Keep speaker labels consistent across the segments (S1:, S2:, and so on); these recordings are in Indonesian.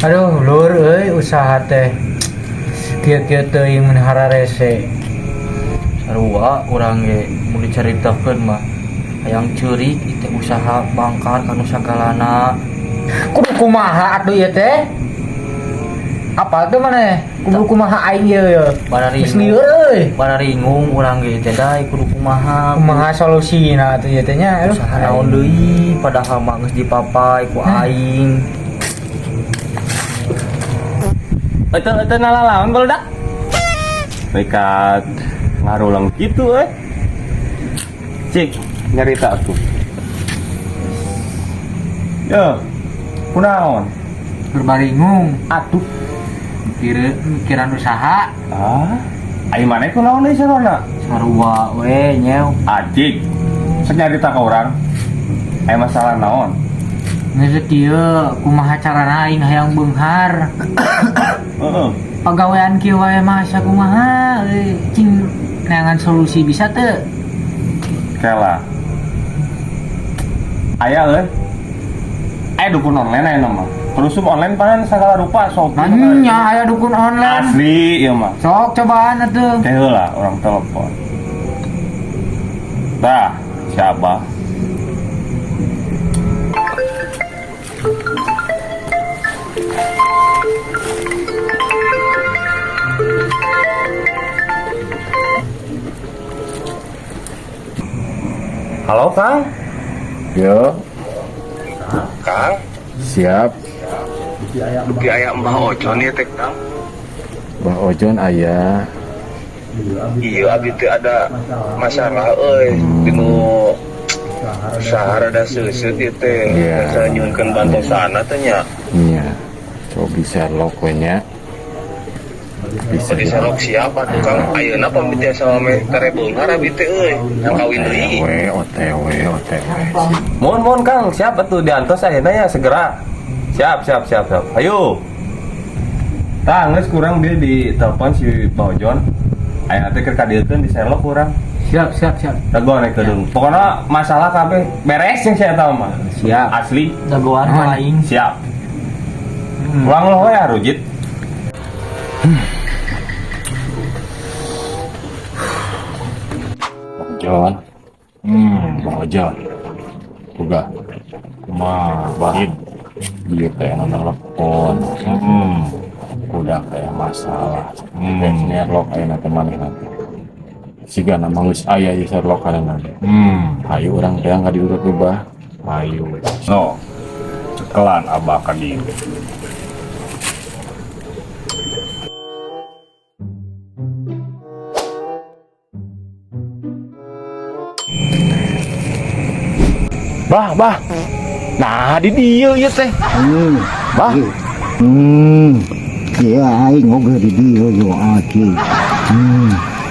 S1: Aduh lur usaha teh kieu-kieu teuing mun hararese sarua urang ge mun dicaritakeun mah hayang ceurik teh usaha bangkar kanu sagalana. Kudu kumaha atuh ieu teh? Apa tuh maneh? Kudu kumaha aing ieu? Geus lieur euy. Bararingung urang ge teh dai kudu kumaha. Kumaha solusina atuh ieu teh nya? Usaha naon deui padahal mah geus dipapai ku aing.
S2: Eta nalalawan barudak. Bekat ngarulang gitu Cik, nyarita atuh. Ya, kunaon?
S1: Berbaringung
S2: Atuh.
S1: mikiran usaha
S2: Aing maneh kunaon deui sarona?
S1: sarua we nyeu.
S2: Ajik. Sok nyarita ka urang. Aya masalah naon?
S1: Geus kieu kumaha carana aing hayang beunghar.
S2: Heeh.
S1: Pagawean kieu wae mah sakumaha cing neangan solusi bisa teu?
S2: Kela. Aya dukun online aya mah. Kurusum online panen sagala rupa sok.
S1: Nya aya dukun online.
S2: Asli ieu mah.
S1: Sok cobaan atuh.
S2: Teh heula urang telepon. Tah, siapa? Halo Kang.
S3: Yo,
S4: Kang,
S3: siap.
S4: di ayam Mbah Ojon ya teh Kang.
S3: Mbah Ojon aya.
S4: Iya, abdi teh ada masalah dinu usaha rada seuseut ieu teh.
S3: Iya.
S4: Saya nyuhunkeun bantosana teh nya.
S3: Iya. Coba bisa lok we nya. Bisa
S4: Di salok siapa tuh Kang? Ayeuna pamit sama me tere beunghar abdi teh euy. Kawin deui.
S3: OTW.
S2: Mohon Kang, siap atuh diantos ayeuna ya segera. Siap. Ayo. Tah, geus kurang dia di telepon si Bojon. Ayeuna teh keur kadiekeun di selok kurang.
S1: Siap.
S2: Dagoan rek kedeung. Pokona masalah kabeh beres yang saya tahu mah.
S1: Siap.
S2: Asli.
S1: Dagoan ka aing.
S2: Siap. Ulang lo ya Rujit.
S3: Ojon. Mbah Ojon. Boga. Kumaha dia kayak nelpon. Udah kayak masalah. Ngerlok ayeuna teh manehna. Siga nama geus aya di Sherlock kana. Hayu urang teh angga diurut ubah. Hayu.
S5: No, cekelan abah ka dieu. Bah. Nah, di dieu ieu teh. Bah.
S6: Ya aing oge di dieu yo aki.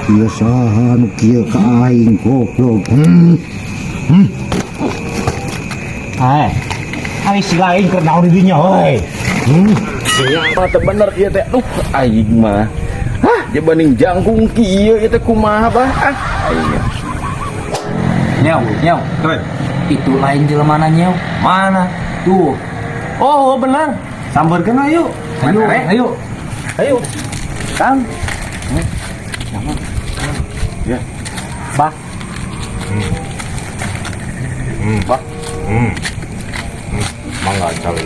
S6: Ieu saha nu kieu ka aing goblok.
S5: Ari si lain keur naon di dinya we.
S2: Siapa teh bener ieu teh? Aing mah. Dia banding jangkung kieu ieu teh kumaha bah? Aing.
S1: Nyeu. Itu lain jelemana nyeu.
S2: Mana?
S1: Tuh.
S2: Oh, benar. Sambarkeun ayo. Ayo. Kang. Ya. Bah.
S5: Bah. Mangga cali.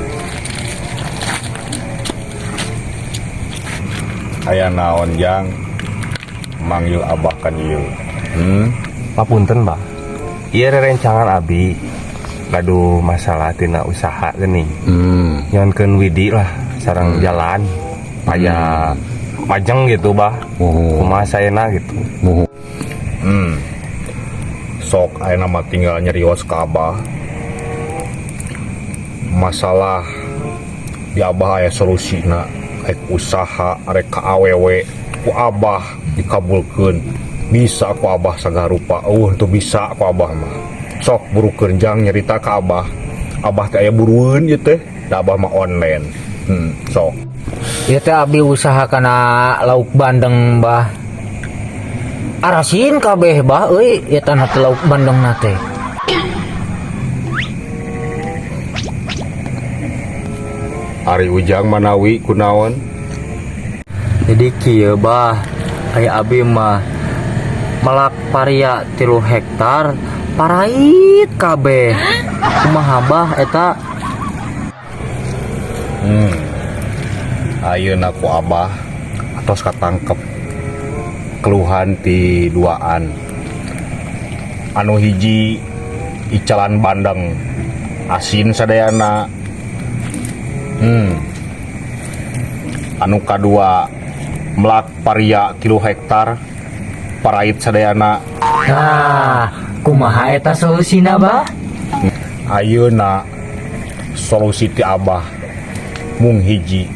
S5: Aya naon jang manggil abah ka dieu.
S7: Papunten Mbak, ieu rerencangan abi gaduh masalah tina usaha geuning. Nyankeun widi lah sareng jalan aya majeng gitu bah. Kumaha saena gitu.
S5: Sok ayeuna mah tinggal nyarios ka abah. Masalah di abah aya solusina. Rek usaha rek ka awewe ku abah dikabulkeun. Bisa ku abah sagarupa. Tuh bisa ku abah mah. Sok burukeun jang nyarita ka abah. Abah teh aya burueun ieu teh. Da abah mah online. Sok.
S1: Ieu teh abi usaha kana lauk bandeng bah. Arasin kabeh bah euy ieu tanah lauk bandengna teh.
S5: Ari Ujang manawi kunaon?
S1: Jadi kieu bah aya abi mah melak paria 3 hektar parait kabeh. Kumaha bah eta?
S5: Ayeuna ku abah atos katangkep keluhan ti duaan. Anu hiji icalan bandeng asin sadayana. Anu kadua melak paria 3 hektar parait sadayana.
S1: Nah, kumaha eta solusina bah?
S5: Ayeuna solusi ti abah mung hiji.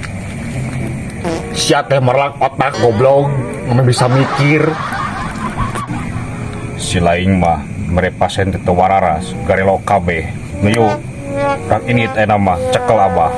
S5: Sia teh merlak otak goblok, mana bisa mikir. Si laing mah merepasen teu wararas garelo kabeh. Nuyu rak ini teh nama cekel abah.